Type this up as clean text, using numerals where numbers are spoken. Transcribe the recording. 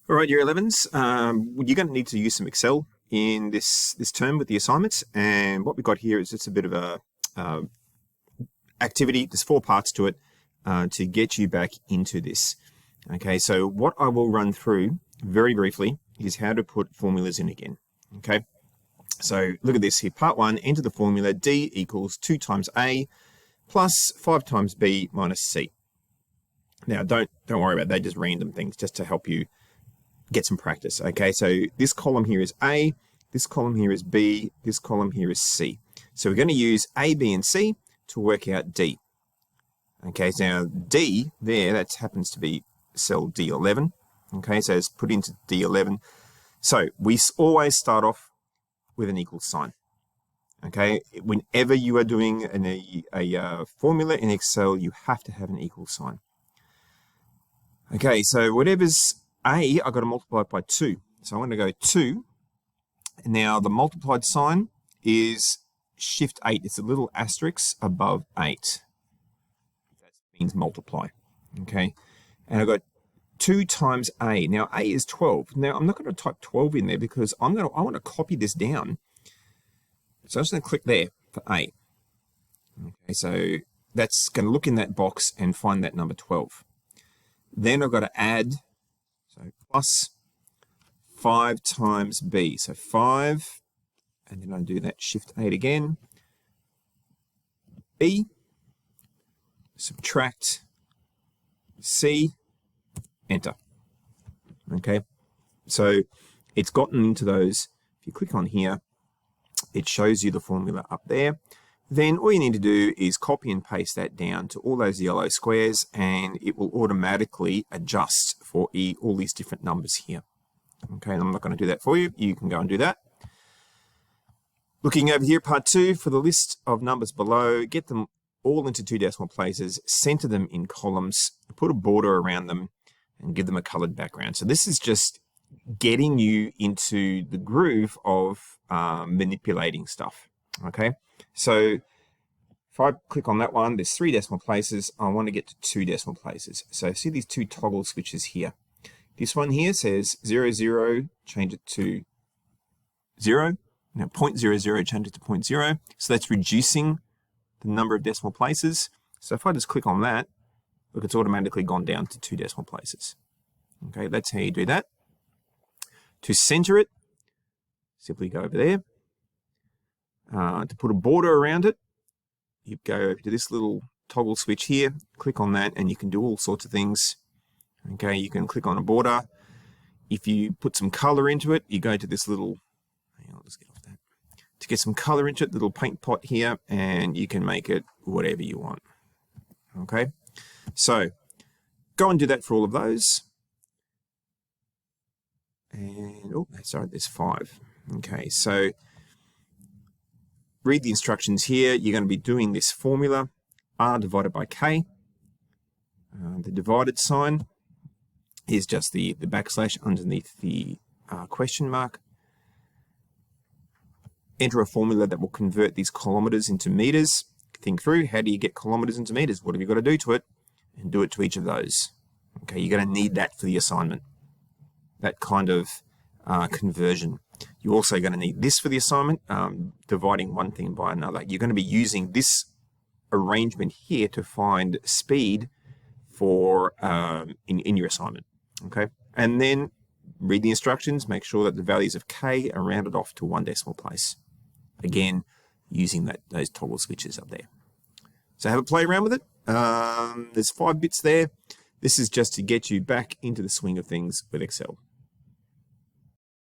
All right, year 11s, you're going to need to use some Excel in this term with the assignments. And what we've got here is just a bit of a activity. There's 4 parts to it to get you back into this. Okay, so what I will run through very briefly is how to put formulas in again. Okay, so look at this here. Part 1, enter the formula D equals 2 times A plus 5 times B minus C. Now, don't worry about that, just random things just to help you get some practice. Okay, so this column here is A, this column here is B, this column here is C. So we're going to use A, B, and C to work out D. Okay, so now D there, that happens to be cell D11. Okay, so it's put into D11. So we always start off with an equal sign. Okay, whenever you are doing a formula in Excel, you have to have an equal sign. Okay, so whatever's A, I've got to multiply it by 2. So I'm going to go 2. Now the multiplied sign is shift 8. It's a little asterisk above 8. That means multiply. Okay, and I've got 2 times A. Now A is 12. Now I'm not going to type 12 in there because I want to copy this down. So I'm just going to click there for A. Okay, so that's going to look in that box and find that number 12. Then I've got to add, so plus 5 times B. So 5, and then I do that shift 8 again. B, subtract C, enter. Okay, so it's gotten into those. If you click on here, it shows you the formula up there. Then all you need to do is copy and paste that down to all those yellow squares, and it will automatically adjust for all these different numbers here. Okay, and I'm not going to do that for you. You can go and do that. Looking over here, part 2, for the list of numbers below, get them all into 2 decimal places, center them in columns, put a border around them, and give them a colored background. So this is just getting you into the groove of manipulating stuff. Okay, so if I click on that one, there's 3 decimal places. I want to get to 2 decimal places. So see these 2 toggle switches here. This one here says 0, 0, change it to 0. Now 0.00, change it to 0.0. So that's reducing the number of decimal places. So if I just click on that, look, it's automatically gone down to 2 decimal places. Okay, that's how you do that. To center it, simply go over there. To put a border around it, you go over to this little toggle switch here, click on that, and you can do all sorts of things. Okay, you can click on a border. If you put some color into it, you go to this little, I'll just get off that. To get some color into it, little paint pot here, and you can make it whatever you want. Okay, so go and do that for all of those. And, oh, sorry, there's 5. Okay, so read the instructions here. You're going to be doing this formula, R divided by K. The divided sign is just the backslash underneath the question mark. Enter a formula that will convert these kilometers into meters. Think through, how do you get kilometers into meters? What have you got to do to it? And do it to each of those. Okay, you're going to need that for the assignment. That kind of conversion. You're also going to need this for the assignment, dividing one thing by another. You're going to be using this arrangement here to find speed for in your assignment. Okay, and then read the instructions. Make sure that the values of K are rounded off to 1 decimal place. Again, using those toggle switches up there. So have a play around with it. There's 5 bits there. This is just to get you back into the swing of things with Excel.